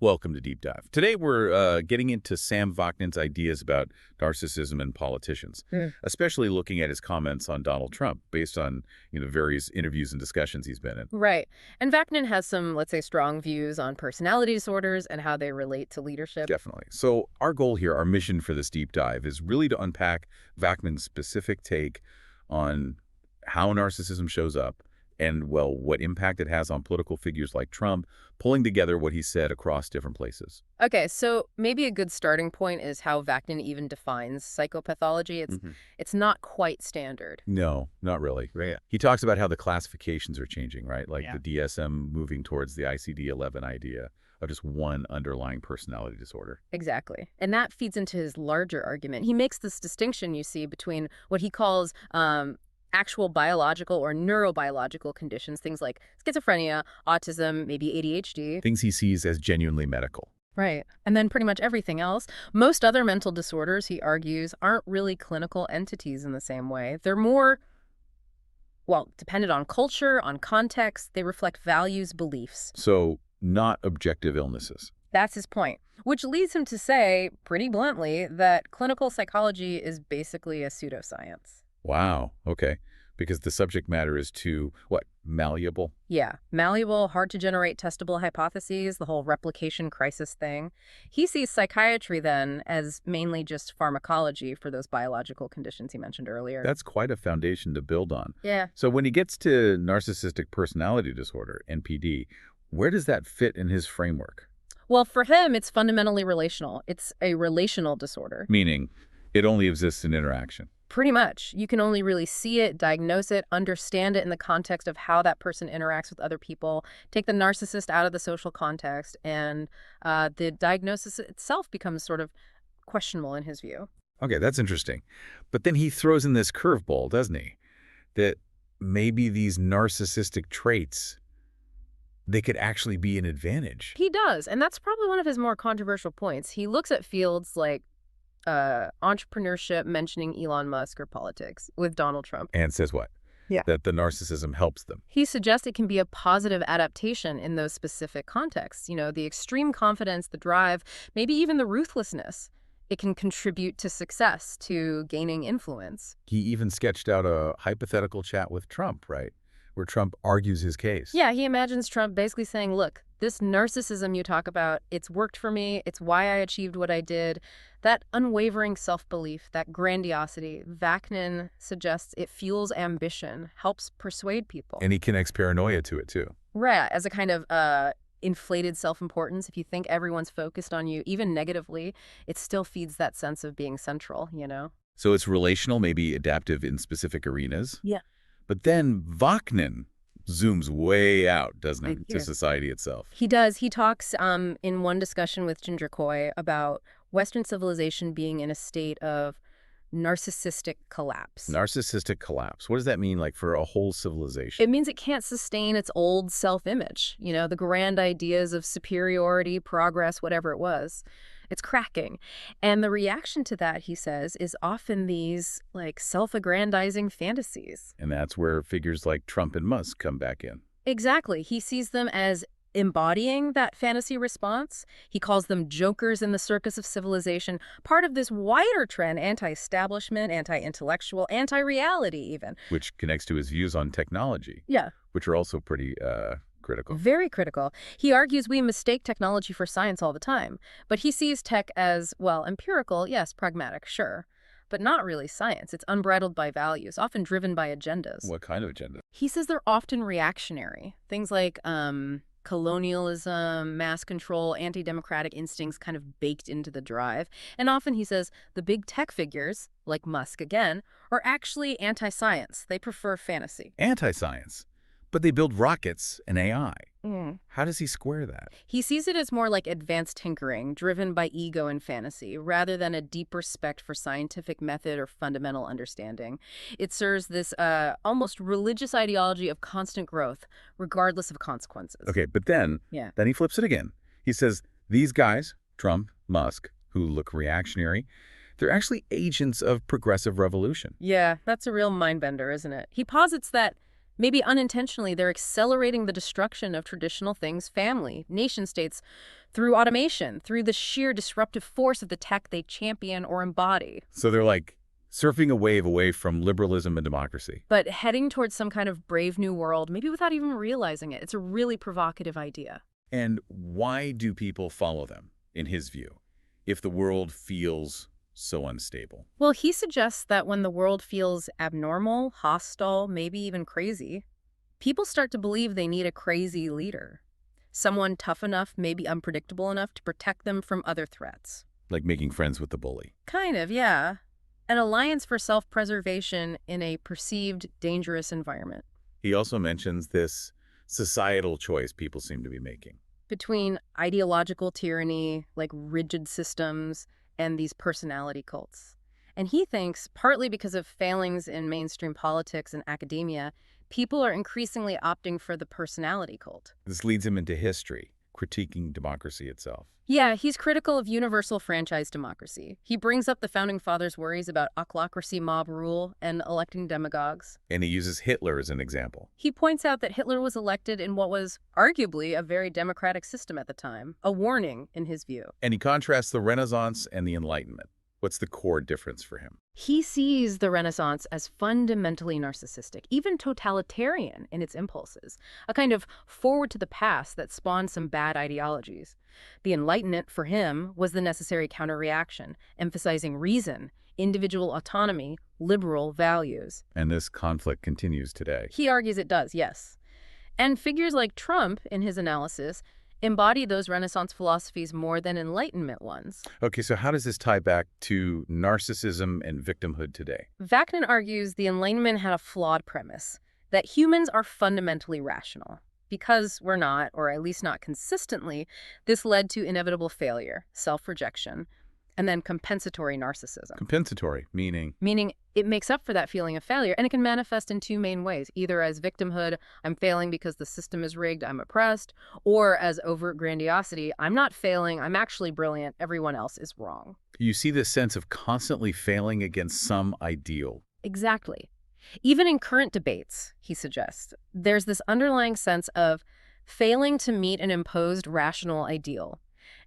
Welcome to Deep Dive. Today we're getting into Sam Vaknin's ideas about narcissism in politicians, Mm. especially looking at his comments on Donald Trump based on various interviews and discussions he's been in. Right. And Vaknin has some, let's say, strong views on personality disorders and how they relate to leadership. Definitely. So our goal here, our mission for this deep dive is really to unpack Vaknin's specific take on how narcissism shows up and, well, what impact it has on political figures like Trump, pulling together what he said across different places. Okay, so maybe a good starting point is how Vaknin even defines psychopathology. It's not quite standard. No, not really. Right. He talks about how the classifications are changing, right? Like Yeah. the DSM moving towards the ICD-11 idea of just one underlying personality disorder. Exactly. And that feeds into his larger argument. He makes this distinction, you see, between what he calls actual biological or neurobiological conditions, things like schizophrenia, autism, maybe ADHD. Things he sees as genuinely medical. Right. And then pretty much everything else. Most other mental disorders, he argues, aren't really clinical entities in the same way. They're more, well, dependent on culture, on context. They reflect values, beliefs. So not objective illnesses. That's his point, which leads him to say, pretty bluntly, that clinical psychology is basically a pseudoscience. Wow. Okay. Because the subject matter is too, what, malleable? Yeah, malleable, hard to generate testable hypotheses, the whole replication crisis thing. He sees psychiatry then as mainly just pharmacology for those biological conditions he mentioned earlier. That's quite a foundation to build on. Yeah. So when he gets to narcissistic personality disorder, NPD, where does that fit in his framework? Well, for him, it's fundamentally relational. It's a relational disorder. Meaning it only exists in interaction. Pretty much. You can only really see it, diagnose it, understand it in the context of how that person interacts with other people, take the narcissist out of the social context, and the diagnosis itself becomes sort of questionable in his view. Okay, that's interesting. But then he throws in this curveball, doesn't he? That maybe these narcissistic traits, they could actually be an advantage. He does, and that's probably one of his more controversial points. He looks at fields like entrepreneurship, mentioning Elon Musk, or politics with Donald Trump. And says what? Yeah. That the narcissism helps them. He suggests it can be a positive adaptation in those specific contexts. You know, the extreme confidence, the drive, maybe even the ruthlessness. It can contribute to success, to gaining influence. He even sketched out a hypothetical chat with Trump, right? Where Trump argues his case. Yeah, he imagines Trump basically saying, look, this narcissism you talk about, it's worked for me. It's why I achieved what I did. That unwavering self-belief, that grandiosity, Vaknin suggests it fuels ambition, helps persuade people. And he connects paranoia to it, too. Right, as a kind of inflated self-importance. If you think everyone's focused on you, even negatively, it still feeds that sense of being central, you know? So it's relational, maybe adaptive in specific arenas. Yeah. But then Vaknin zooms way out, doesn't Right it, here. to society itself. He does. He talks in one discussion with Ginger Coy about Western civilization being in a state of narcissistic collapse. Narcissistic collapse. What does that mean, like, for a whole civilization? It means it can't sustain its old self-image, you know, the grand ideas of superiority, progress, whatever it was. It's cracking. And the reaction to that, he says, is often these, like, self-aggrandizing fantasies. And that's where figures like Trump and Musk come back in. Exactly. He sees them as embodying that fantasy response. He calls them jokers in the circus of civilization, part of this wider trend, anti-establishment, anti-intellectual, anti-reality even. Which connects to his views on technology. Yeah. Which are also pretty critical. Very critical. He argues we mistake technology for science all the time, but he sees tech as, well, empirical, yes, pragmatic, sure, but not really science. It's unbridled by values, often driven by agendas. What kind of agenda? He says they're often reactionary. Things like colonialism, mass control, anti-democratic instincts kind of baked into the drive. And often, he says, the big tech figures, like Musk again, are actually anti-science. They prefer fantasy. Anti-science. But they build rockets and AI. Mm. How does he square that? He sees it as more like advanced tinkering, driven by ego and fantasy, rather than a deep respect for scientific method or fundamental understanding. It serves this almost religious ideology of constant growth, regardless of consequences. Okay, but then he flips it again. He says, these guys, Trump, Musk, who look reactionary, they're actually agents of progressive revolution. Yeah, that's a real mind-bender, isn't it? He posits that Maybe unintentionally, they're accelerating the destruction of traditional things, family, nation-states, through automation, through the sheer disruptive force of the tech they champion or embody. So they're like surfing a wave away from liberalism and democracy. But heading towards some kind of brave new world, maybe without even realizing it. It's a really provocative idea. And why do people follow them, in his view, if the world feels so unstable? Well, he suggests that when the world feels abnormal, hostile, maybe even crazy, people start to believe they need a crazy leader. Someone tough enough, maybe unpredictable enough to protect them from other threats. Like making friends with the bully. Kind of, yeah. An alliance for self-preservation in a perceived dangerous environment. He also mentions this societal choice people seem to be making. Between ideological tyranny, like rigid systems, and these personality cults. And he thinks, partly because of failings in mainstream politics and academia, people are increasingly opting for the personality cult. This leads him into history, critiquing democracy itself. Yeah, he's critical of universal franchise democracy. He brings up the Founding Fathers' worries about autocracy, mob rule, and electing demagogues. And he uses Hitler as an example. He points out that Hitler was elected in what was arguably a very democratic system at the time, a warning in his view. And he contrasts the Renaissance and the Enlightenment. What's the core difference for him? He sees the Renaissance as fundamentally narcissistic, even totalitarian in its impulses, a kind of forward to the past that spawned some bad ideologies. The Enlightenment, for him, was the necessary counter-reaction, emphasizing reason, individual autonomy, liberal values. And this conflict continues today. He argues it does, yes. And figures like Trump, in his analysis, embody those Renaissance philosophies more than Enlightenment ones. Okay, so how does this tie back to narcissism and victimhood today? Vaknin argues the Enlightenment had a flawed premise, that humans are fundamentally rational. Because we're not, or at least not consistently, this led to inevitable failure, self-rejection, and then compensatory narcissism. Compensatory, meaning? Meaning it makes up for that feeling of failure, and it can manifest in two main ways, either as victimhood, I'm failing because the system is rigged, I'm oppressed, or as overt grandiosity, I'm not failing, I'm actually brilliant, everyone else is wrong. You see this sense of constantly failing against some ideal. Exactly. Even in current debates, he suggests, there's this underlying sense of failing to meet an imposed rational ideal.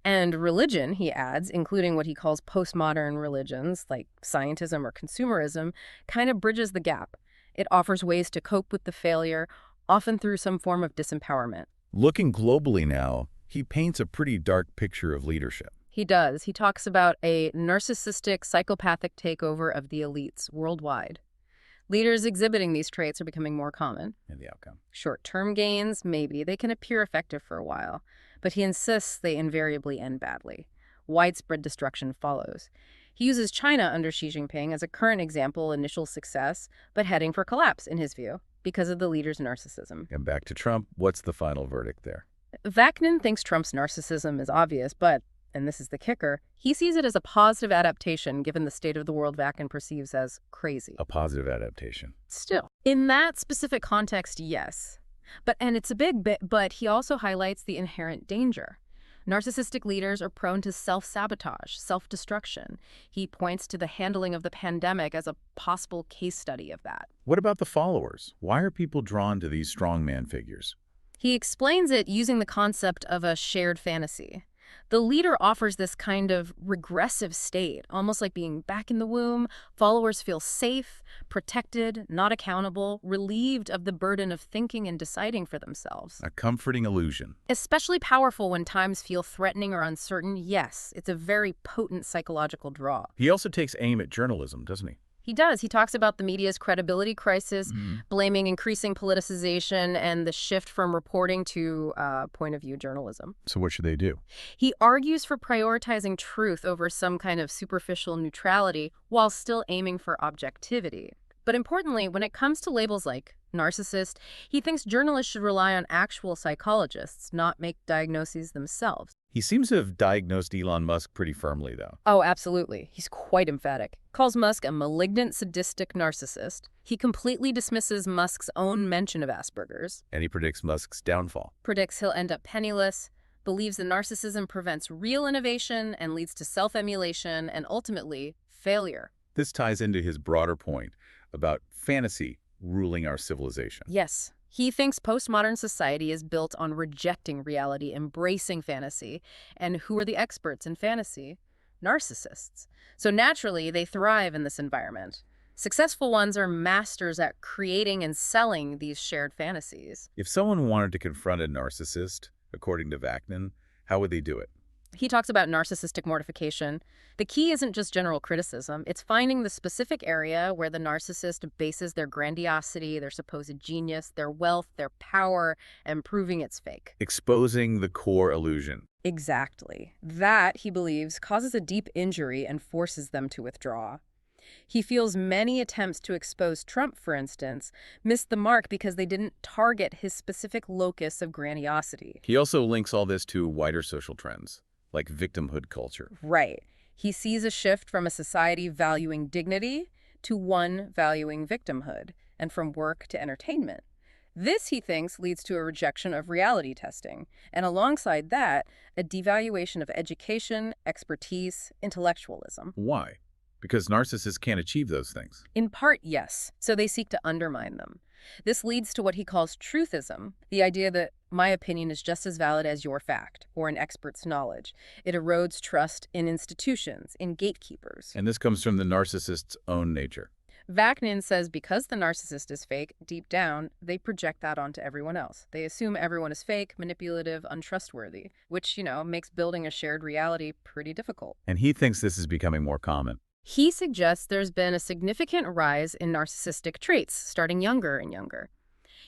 And religion, he adds, including what he calls postmodern religions, like scientism or consumerism, kind of bridges the gap. It offers ways to cope with the failure, often through some form of disempowerment. Looking globally now, he paints a pretty dark picture of leadership. He does. He talks about a narcissistic, psychopathic takeover of the elites worldwide. Leaders exhibiting these traits are becoming more common. And the outcome. Short-term gains, maybe. They can appear effective for a while. But he insists they invariably end badly. Widespread destruction follows. He uses China under Xi Jinping as a current example, initial success, but heading for collapse, in his view, because of the leader's narcissism. And back to Trump, what's the final verdict there? Vaknin thinks Trump's narcissism is obvious, but, and this is the kicker, he sees it as a positive adaptation given the state of the world Vaknin perceives as crazy. A positive adaptation. Still, in that specific context, yes. And it's a big bit, but he also highlights the inherent danger. Narcissistic leaders are prone to self-sabotage, self-destruction. He points to the handling of the pandemic as a possible case study of that. What about the followers? Why are people drawn to these strongman figures? He explains it using the concept of a shared fantasy. The leader offers this kind of regressive state, almost like being back in the womb. Followers feel safe, protected, not accountable, relieved of the burden of thinking and deciding for themselves. A comforting illusion. Especially powerful when times feel threatening or uncertain. Yes, it's a very potent psychological draw. He also takes aim at journalism, doesn't he? He does. He talks about the media's credibility crisis, blaming increasing politicization and the shift from reporting to point-of-view journalism. So what should they do? He argues for prioritizing truth over some kind of superficial neutrality while still aiming for objectivity. But importantly, when it comes to labels like narcissist, he thinks journalists should rely on actual psychologists, not make diagnoses themselves. He seems to have diagnosed Elon Musk pretty firmly, though. Oh, absolutely. He's quite emphatic. Calls Musk a malignant, sadistic narcissist. He completely dismisses Musk's own mention of Asperger's. And he predicts Musk's downfall. Predicts he'll end up penniless, believes that narcissism prevents real innovation and leads to self-emulation and ultimately failure. This ties into his broader point about fantasy ruling our civilization. Yes. He thinks postmodern society is built on rejecting reality, embracing fantasy. And who are the experts in fantasy? Narcissists. So naturally, they thrive in this environment. Successful ones are masters at creating and selling these shared fantasies. If someone wanted to confront a narcissist, according to Vaknin, how would they do it? He talks about narcissistic mortification. The key isn't just general criticism, it's finding the specific area where the narcissist bases their grandiosity, their supposed genius, their wealth, their power, and proving it's fake. Exposing the core illusion. Exactly. That, he believes, causes a deep injury and forces them to withdraw. He feels many attempts to expose Trump, for instance, missed the mark because they didn't target his specific locus of grandiosity. He also links all this to wider social trends, like victimhood culture. Right. He sees a shift from a society valuing dignity to one valuing victimhood, and from work to entertainment. This, he thinks, leads to a rejection of reality testing, and alongside that, a devaluation of education, expertise, intellectualism. Why? Because narcissists can't achieve those things. In part, yes, so they seek to undermine them. This leads to what he calls truthism, the idea that my opinion is just as valid as your fact or an expert's knowledge. It erodes trust in institutions, in gatekeepers. And this comes from the narcissist's own nature. Vaknin says because the narcissist is fake, deep down, they project that onto everyone else. They assume everyone is fake, manipulative, untrustworthy, which, makes building a shared reality pretty difficult. And he thinks this is becoming more common. He suggests there's been a significant rise in narcissistic traits, starting younger and younger.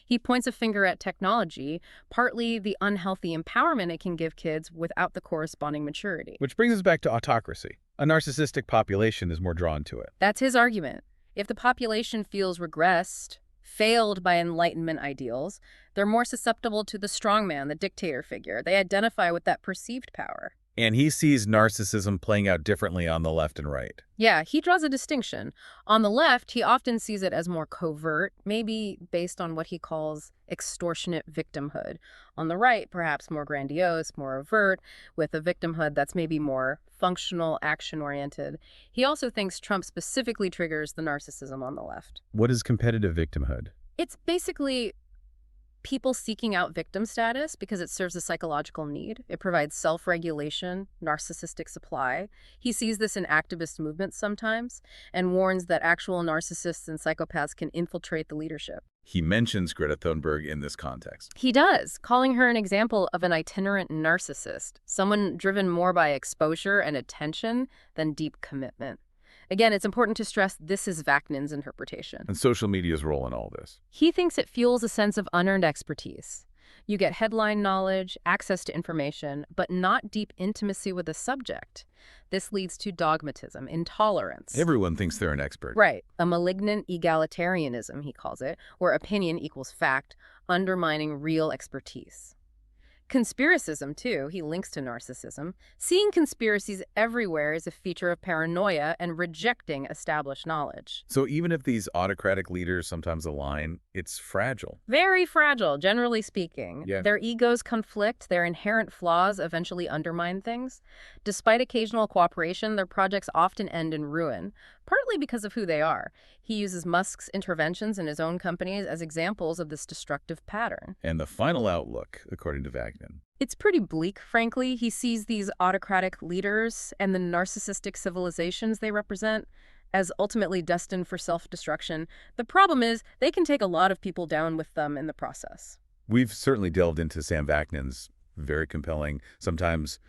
He points a finger at technology, partly the unhealthy empowerment it can give kids without the corresponding maturity. Which brings us back to autocracy. A narcissistic population is more drawn to it. That's his argument. If the population feels regressed, failed by Enlightenment ideals, they're more susceptible to the strongman, the dictator figure. They identify with that perceived power. And he sees narcissism playing out differently on the left and right. Yeah, he draws a distinction. On the left, he often sees it as more covert, maybe based on what he calls extortionate victimhood. On the right, perhaps more grandiose, more overt, with a victimhood that's maybe more functional, action-oriented. He also thinks Trump specifically triggers the narcissism on the left. What is competitive victimhood? It's basically people seeking out victim status because it serves a psychological need. It provides self-regulation, narcissistic supply. He sees this in activist movements sometimes and warns that actual narcissists and psychopaths can infiltrate the leadership. He mentions Greta Thunberg in this context. He does, calling her an example of an itinerant narcissist, someone driven more by exposure and attention than deep commitment. Again, it's important to stress this is Vaknin's interpretation. And social media's role in all this. He thinks it fuels a sense of unearned expertise. You get headline knowledge, access to information, but not deep intimacy with the subject. This leads to dogmatism, intolerance. Everyone thinks they're an expert. Right. A malignant egalitarianism, he calls it, where opinion equals fact, undermining real expertise. Conspiracism, too, he links to narcissism. Seeing conspiracies everywhere is a feature of paranoia and rejecting established knowledge. So even if these autocratic leaders sometimes align, it's fragile. Very fragile, generally speaking. Yeah. Their egos conflict, their inherent flaws eventually undermine things. Despite occasional cooperation, their projects often end in ruin, partly because of who they are. He uses Musk's interventions in his own companies as examples of this destructive pattern. And the final outlook, according to Vaknin. It's pretty bleak, frankly. He sees these autocratic leaders and the narcissistic civilizations they represent as ultimately destined for self-destruction. The problem is they can take a lot of people down with them in the process. We've certainly delved into Sam Vaknin's very compelling, sometimes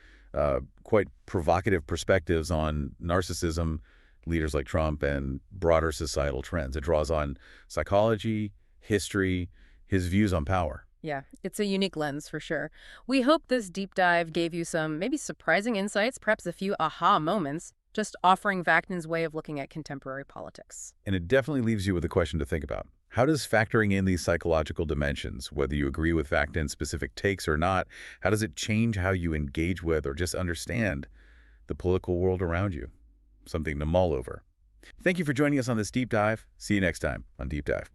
quite provocative perspectives on narcissism, leaders like Trump, and broader societal trends. It draws on psychology, history, his views on power. Yeah, it's a unique lens for sure. We hope this deep dive gave you some maybe surprising insights, perhaps a few aha moments, just offering Vaknin's way of looking at contemporary politics. And it definitely leaves you with a question to think about. How does factoring in these psychological dimensions, whether you agree with Vaknin's specific takes or not, how does it change how you engage with or just understand the political world around you? Something to mull over. Thank you for joining us on this deep dive. See you next time on Deep Dive.